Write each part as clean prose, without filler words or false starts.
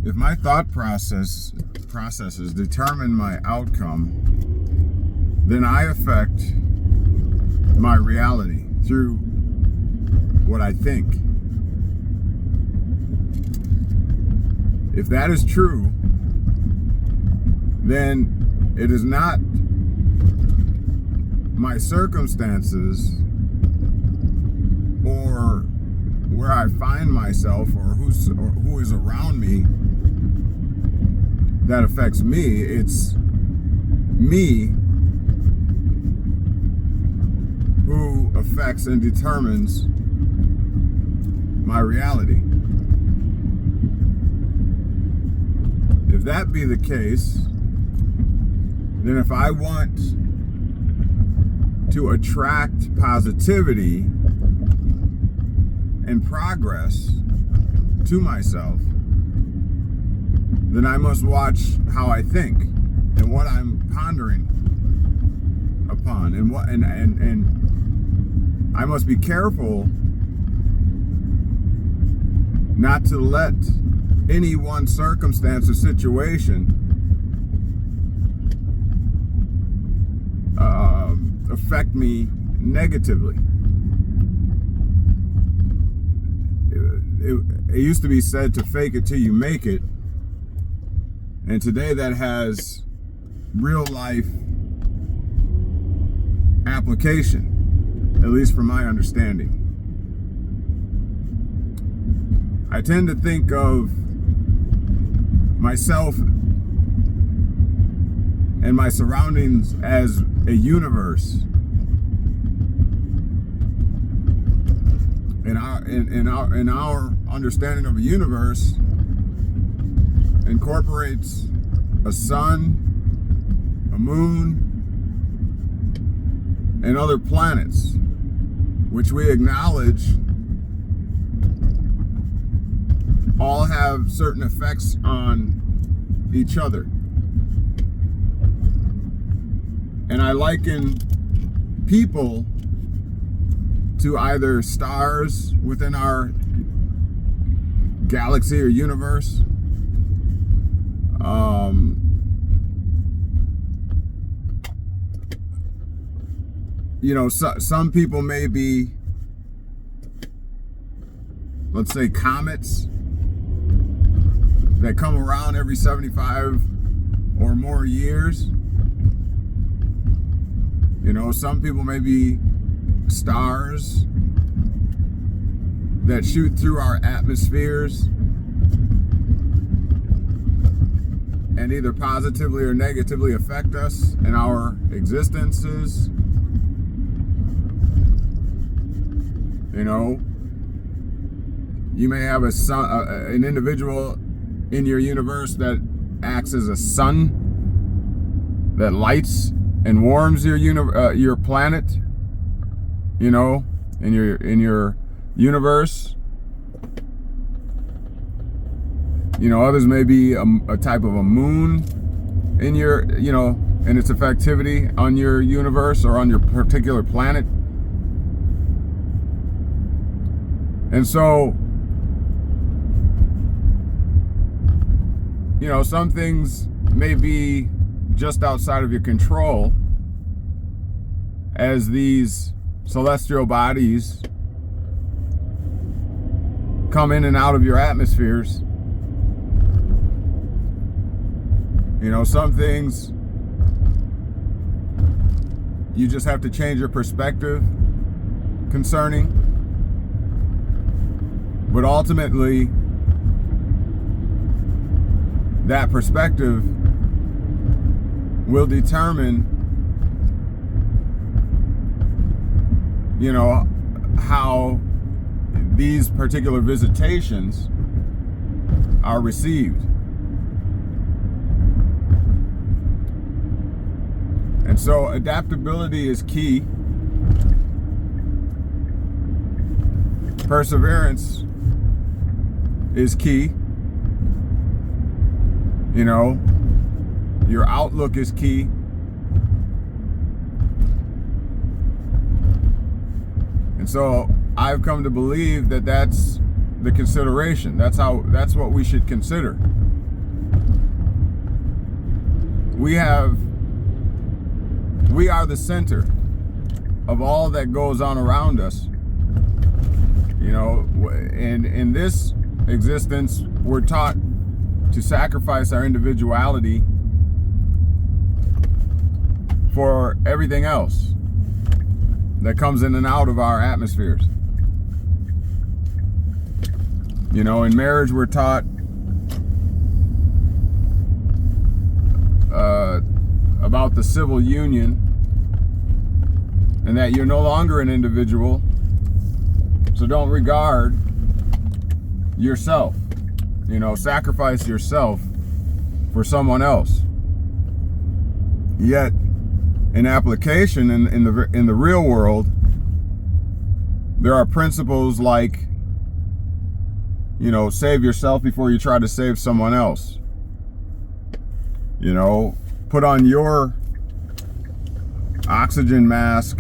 If my thought processes determine my outcome, then I affect my reality through what I think. If that is true, then it is not my circumstances or where I find myself or who is around me that affects me. It's me who affects and determines my reality. If that be the case, then if I want to attract positivity and progress to myself, then I must watch how I think and what I'm pondering upon, and I must be careful not to let any one circumstance or situation affect me negatively. It used to be said to fake it till you make it, and today that has real life application, at least from my understanding. I tend to think of myself and my surroundings as a universe. In our understanding of a universe incorporates a sun, a moon, and other planets, which we acknowledge all have certain effects on each other. And I liken people to either stars within our galaxy or universe, some people may be, let's say, comets that come around every 75 or more years. Some people may be stars that shoot through our atmospheres and either positively or negatively affect us in our existences. You may have an individual in your universe that acts as a sun that lights and warms your planet, in your universe. Others may be a type of a moon in your, and its effectivity on your universe or on your particular planet. And so, some things may be just outside of your control, as these celestial bodies come in and out of your atmospheres. Some things you just have to change your perspective concerning. But ultimately, that perspective will determine, how these particular visitations are received. And so adaptability is key. Perseverance is key. Your outlook is key. And so I've come to believe that that's the consideration. That's what we should consider. we are the center of all that goes on around us. You know, and in this existence, we're taught to sacrifice our individuality for everything else that comes in and out of our atmospheres. You know, in marriage, we're taught about the civil union, and that you're no longer an individual, so don't regard yourself. You know, sacrifice yourself for someone else. Yet, in application in the real world, there are principles like, you know, save yourself before you try to save someone else. You know, put on your oxygen mask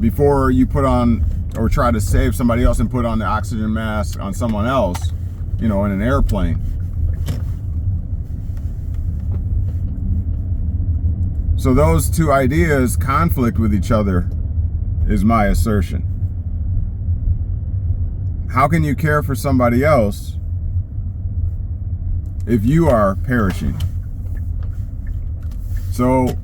before you put on or try to save somebody else and put on the oxygen mask on someone else, you know, in an airplane. So those two ideas conflict with each other, is my assertion. How can you care for somebody else if you are perishing? So,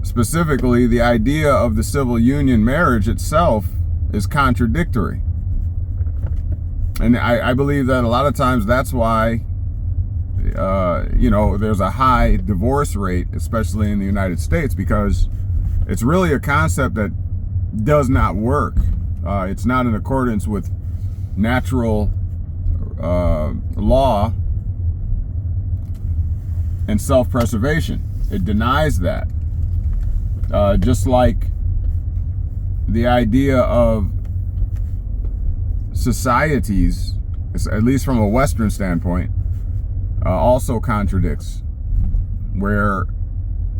specifically, the idea of the civil union marriage itself is contradictory. And I believe that a lot of times that's why, you know, there's a high divorce rate, especially in the United States, because it's really a concept that does not work. It's not in accordance with natural law and self-preservation. It denies that. Just like the idea of societies, at least from a Western standpoint, also contradicts, where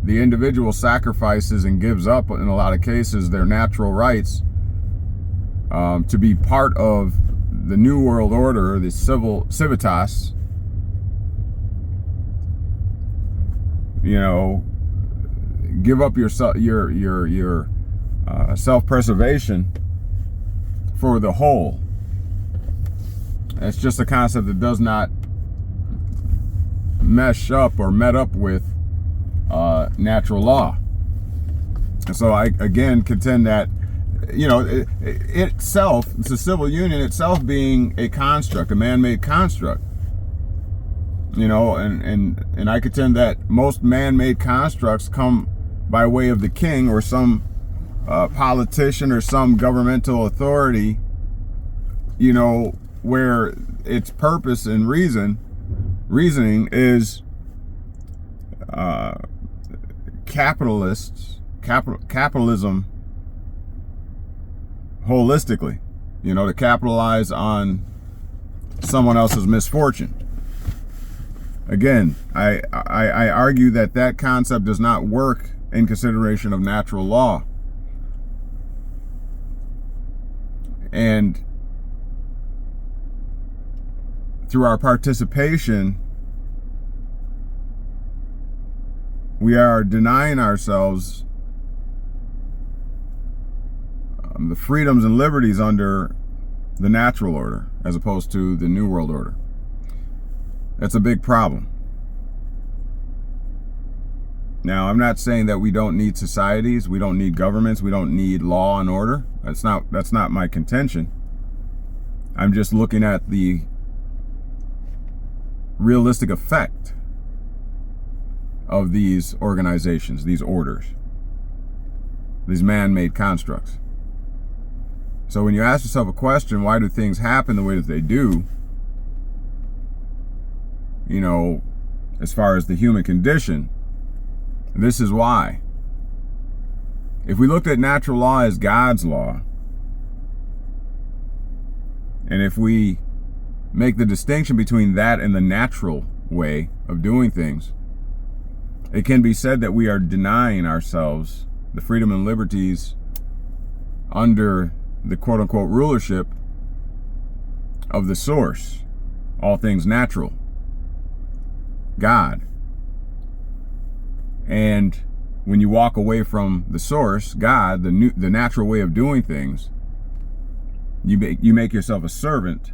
the individual sacrifices and gives up, in a lot of cases, their natural rights to be part of the New World Order, the civitas. You know, give up your self-preservation for the whole. It's just a concept that does not mesh up or met up with natural law. And so I again contend that, you know, itself, it's the civil union itself being a construct, a man-made construct. You know, and I contend that most man-made constructs come by way of the king or some politician or some governmental authority, you know, where its purpose and reasoning is capitalism holistically, you know, to capitalize on someone else's misfortune. Again, I argue that concept does not work in consideration of natural law. And through our participation, we are denying ourselves the freedoms and liberties under the natural order as opposed to the New World Order. That's a big problem. Now, I'm not saying that we don't need societies, we don't need governments, we don't need law and order. That's not my contention. I'm just looking at the realistic effect of these organizations, these orders, these man-made constructs. So when you ask yourself a question, why do things happen the way that they do, you know, as far as the human condition, this is why. If we looked at natural law as God's law, and if we make the distinction between that and the natural way of doing things, it can be said that we are denying ourselves the freedom and liberties under the quote-unquote rulership of the source, all things natural. God. And when you walk away from the source, God, the natural way of doing things, you make yourself a servant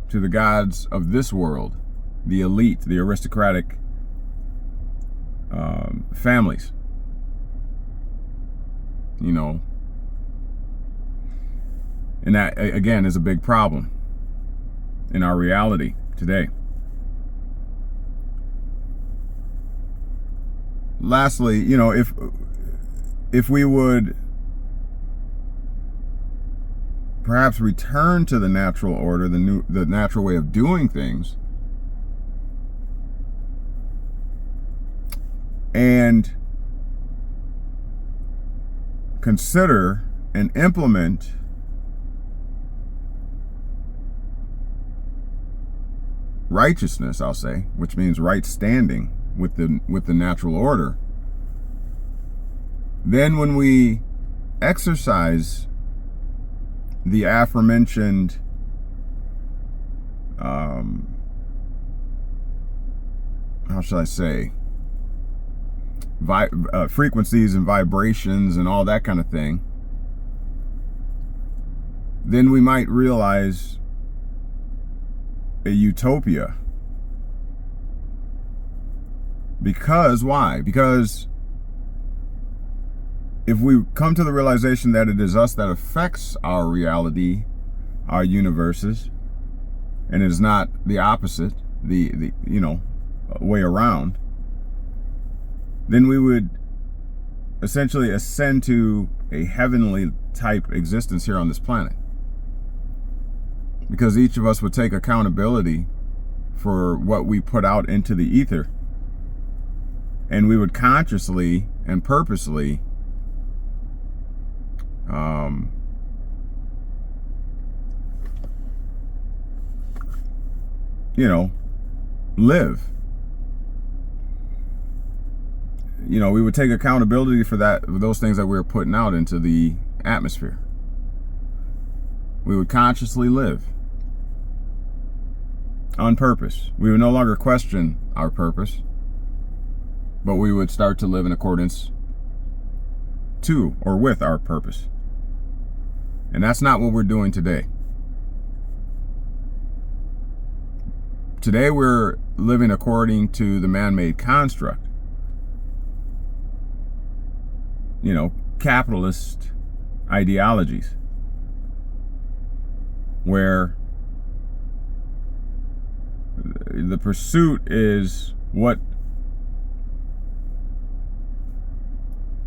to the gods of this world, the elite, the aristocratic families. You know, and that, again, is a big problem in our reality today. Lastly, you know, if we would perhaps return to the natural order, the natural way of doing things, and consider and implement righteousness, I'll say, which means right standing with the natural order, then when we exercise the aforementioned how shall I say, frequencies and vibrations and all that kind of thing, then we might realize a utopia. Because why? Because if we come to the realization that it is us that affects our reality, our universes, and it is not the opposite, the you know, way around, then we would essentially ascend to a heavenly type existence here on this planet. Because each of us would take accountability for what we put out into the ether. And we would consciously and purposely you know, live. You know, we would take accountability for those things that we were putting out into the atmosphere. We would consciously live on purpose. We would no longer question our purpose, but we would start to live in accordance to or with our purpose. And that's not what we're doing today. Today we're living according to the man-made construct. You know, capitalist ideologies, where the pursuit is what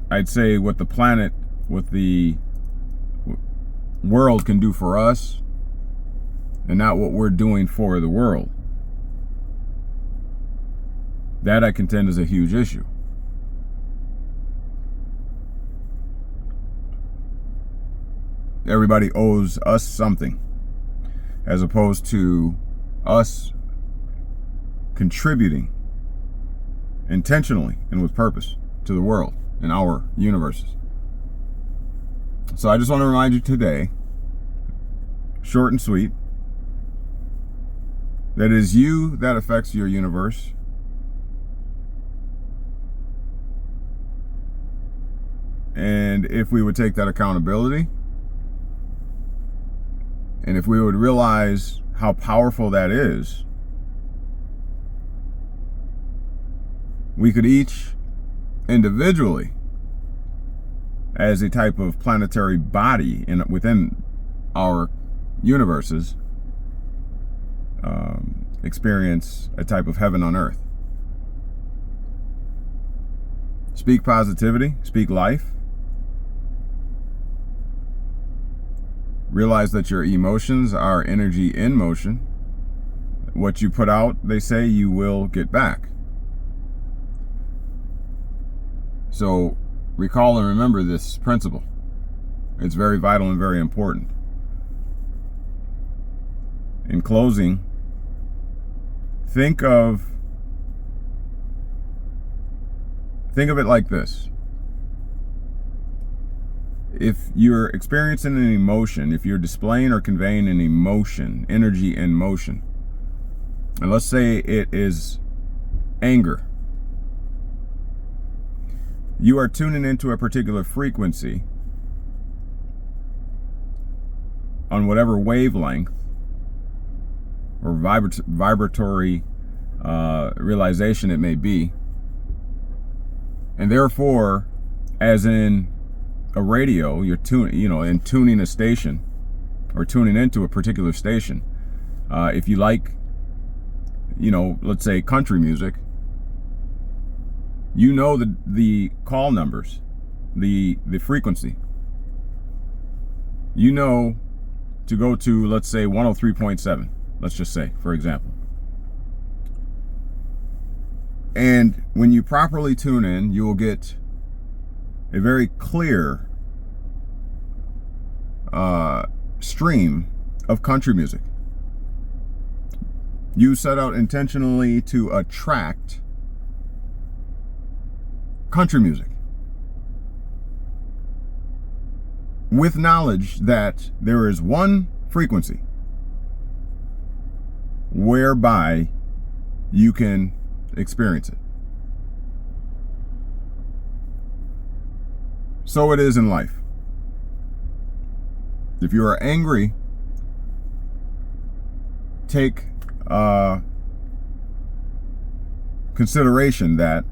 I'd say what the planet, what the world can do for us, and not what we're doing for the world. That, I contend, is a huge issue. Everybody owes us something, as opposed to us contributing intentionally and with purpose to the world and our universes. So I just want to remind you today, short and sweet, that it is you that affects your universe. And if we would take that accountability, and if we would realize how powerful that is, we could each individually, as a type of planetary body within our universes, experience a type of heaven on earth. Speak positivity, speak life. Realize that your emotions are energy in motion. What you put out, they say, you will get back. So recall and remember this principle. It's very vital and very important. In closing, think of it like this. If you're experiencing an emotion, if you're displaying or conveying an emotion, energy in motion, And let's say it is anger. You are tuning into a particular frequency on whatever wavelength or vibratory realization it may be. And therefore, as in a radio, you're tuning a station or tuning into a particular station. If you like, let's say country music, the call numbers, the frequency. To go to, let's say, 103.7, let's just say, for example. And when you properly tune in, you will get a very clear stream of country music. You set out intentionally to attract country music, with knowledge that there is one frequency whereby you can experience it. So it is in life. If you are angry, take consideration that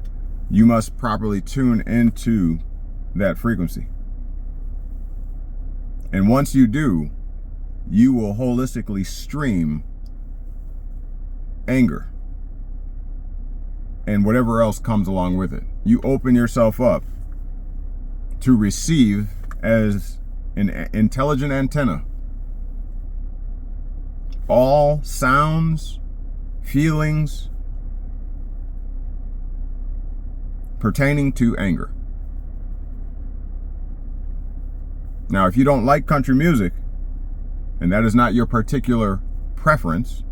you must properly tune into that frequency. And once you do, you will holistically stream anger and whatever else comes along with it. You open yourself up to receive as an intelligent antenna all sounds, feelings pertaining to anger. Now, if you don't like country music, and that is not your particular preference,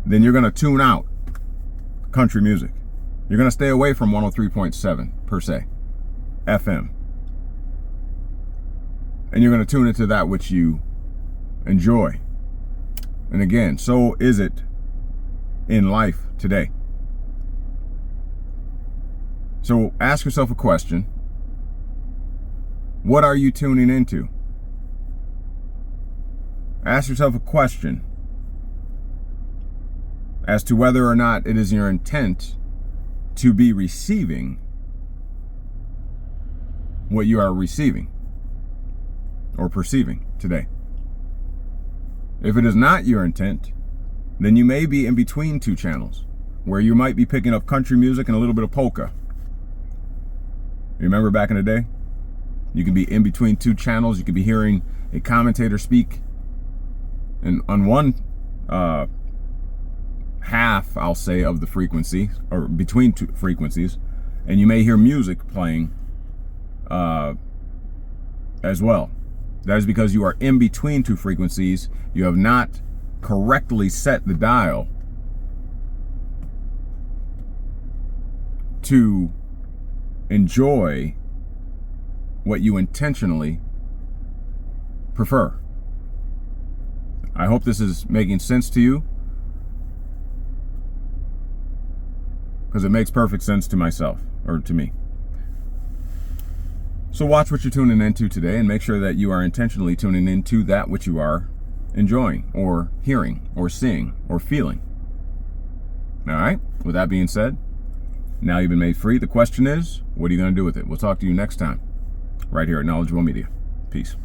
then you're going to tune out country music. You're going to stay away from 103.7 per se, FM. And you're going to tune into that which you enjoy. And again, so is it in life today. So ask yourself a question. What are you tuning into? Ask yourself a question as to whether or not it is your intent to be receiving what you are receiving or perceiving today. If it is not your intent, then you may be in between two channels, where you might be picking up country music and a little bit of polka. You remember back in the day? You can be in between two channels. You could be hearing a commentator speak, and on one half, I'll say, of the frequency, or between two frequencies, and you may hear music playing as well. That is because you are in between two frequencies. You have not correctly set the dial to enjoy what you intentionally prefer. I hope this is making sense to you, because it makes perfect sense to myself, or to me. So watch what you're tuning into today, and make sure that you are intentionally tuning into that which you are enjoying, or hearing, or seeing, or feeling. All right, with that being said, now you've been made free. The question is, what are you going to do with it? We'll talk to you next time, right here at KnowledgeWell Media. Peace.